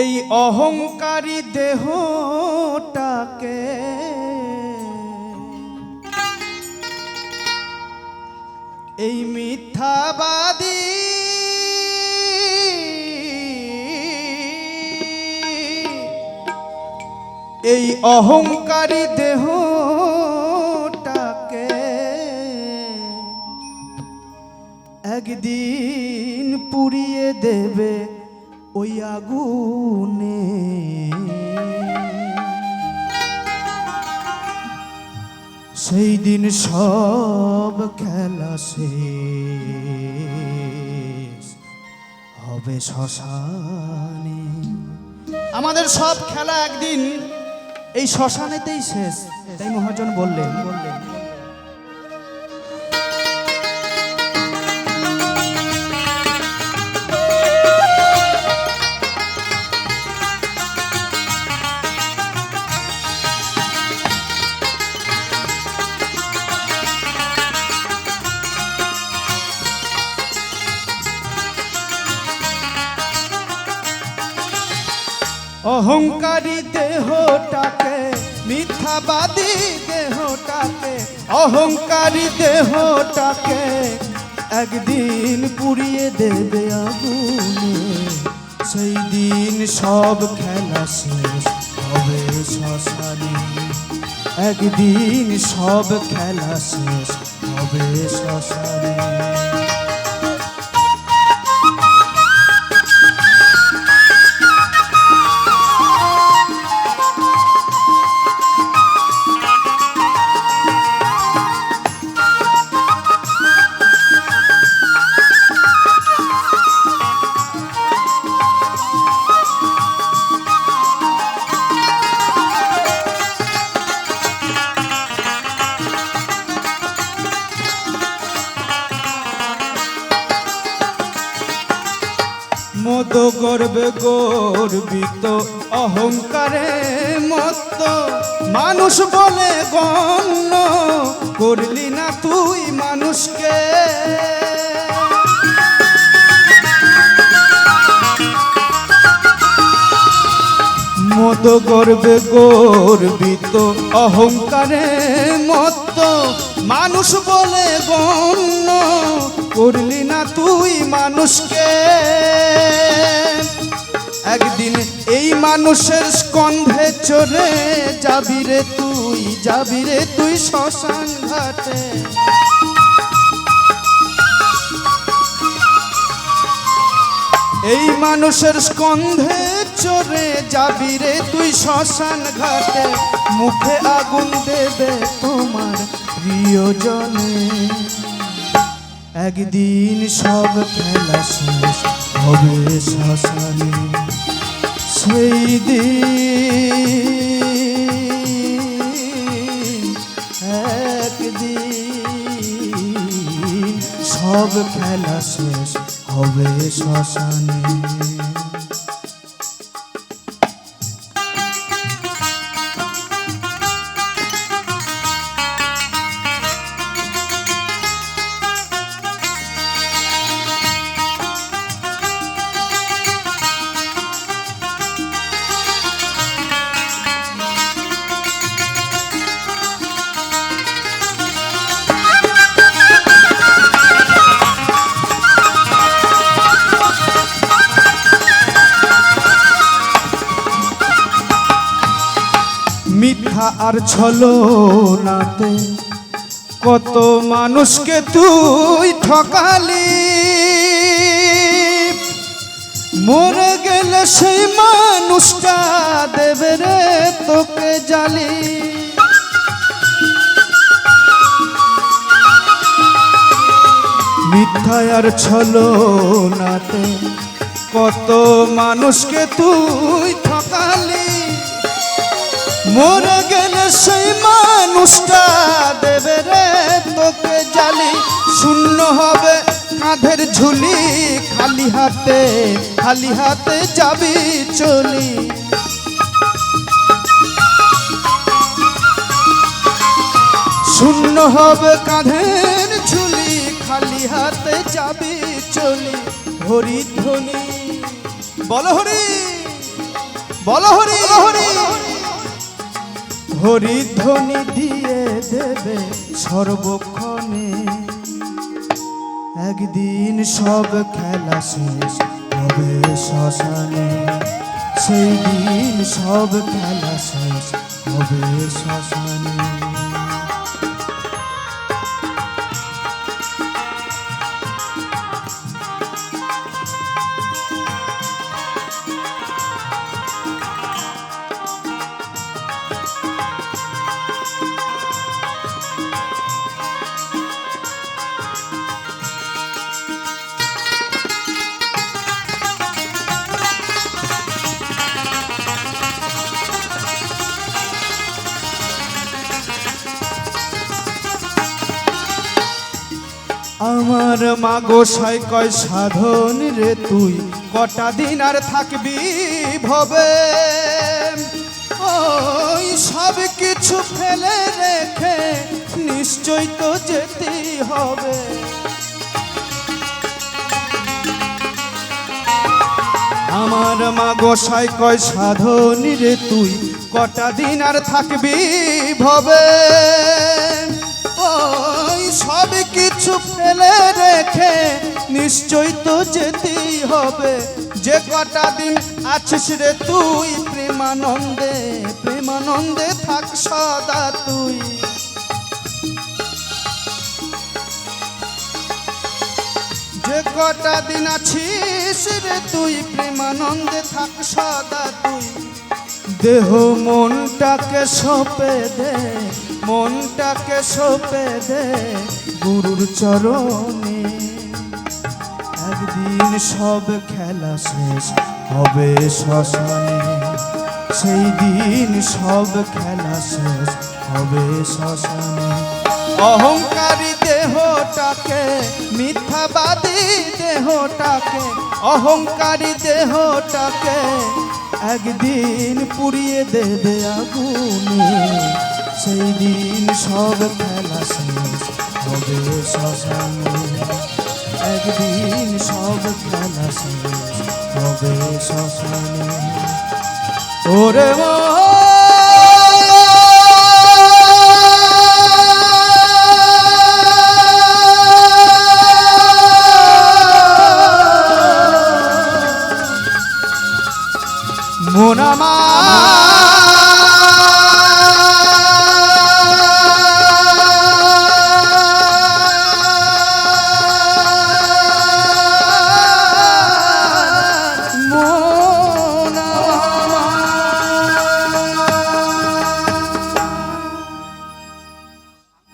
এই অহংকারী দেহটাকে এই মিথ্যাবাদী এই অহংকারী দেহটাকে একদিন পুড়িয়ে দেবে ওই আগুনে। সেই দিন সব খেলা শেষ হবে শ্মশানে। আমাদের সব খেলা একদিন এই শ্মশানেতেই শেষ, তাই মহাজন বললেন। অহংকারী দেহটাকে মিথ্যাবাদী দেহটাকে অহংকারী দেহটাকে একদিন পুড়িয়ে দেবে আগুনে। সেই দিন সব খেলা শেষ হবে শ্মশানে। একদিন সব খেলা শেষ হবে শ্মশানে। মদ গর্বে গর্বিত অহংকারে মত্ত মানুষ বলে গণ্য করলি না তুই মানুষকে। মদ গর্বে গর্বিত অহংকারে মত্ত মানুষ বলে গণ্য করলি না তুই মানুষকে। একদিন এই মানুষের স্কন্ধে চড়ে যাবি রে তুই শ্মশান ঘাটে। এই মানুষের স্কন্ধে চড়ে যাবি রে তুই শ্মশান ঘাটে। মুখে আগুন দেবে তোমার প্রিয়জনে। একদিন সব খেলা শেষ হবে শ্মশানে। সেই দিন একদিন সব খেলা শেষ হবে শ্মশানে। মিথ্যা আর ছলনাতে কত মানুষকে তুই ঠকালি। মরে গেলে সেই মানুষটা দেবে রে তোকে জালি। মিথ্যা আর ছলনাতে কত মানুষকে তুই ঠকালি। মরে গেলে সেই মানুষটা দেবে রে তোকে জালি। শূন্য হবে কাঁধের ঝুলি, খালি হাতে যাবি চলি। শূন্য হবে কাঁধের ঝুলি, খালি হাতে যাবি চলি। হরি ধ্বনি বল হরি বলো হরি হরি হরি ধ্বনি দিয়ে দেবে সর্বক্ষণে একদিন সব খেলা শেষ হবে শ্মশানে সেই দিন সব খেলা শেষ হবে শ্মশানে আমার মা গোসাই কয় সাধন রে তুই কটা দিন আর থাকবি ভবে ওই সব কিছু ফেলে রেখে নিশ্চয় তো যেতেই হবে আমার মা গোসাই কয় সাধন রে তুই কটা দিন আর থাকবি ভবে ওই সব কিছু ফেলে রেখে নিশ্চয় তো যেতেই হবে যে কটা দিন আছিস রে তুই প্রেমানন্দে প্রেমানন্দে থাক সদা তুই যে কটা দিন আছিস রে তুই প্রেমানন্দে থাক সদা তুই দেহ মনটাকে সঁপে দে মনটাকে সঁপে দে গুরুর চরণে একদিন সব খেলা শেষ হবে শ্মশানে সেই দিন সব খেলা শেষ হবে শ্মশানে অহংকারী দেহটাকে মিথ্যাবাদী দেহটাকে অহংকারী দেহটাকে একদিন পুড়িয়ে দেবে আগুনে সেই দিন সব খেলা শেষ হবে শ্মশানে একদিন সব খেলা শেষ হবে শ্মশানে ওরে মা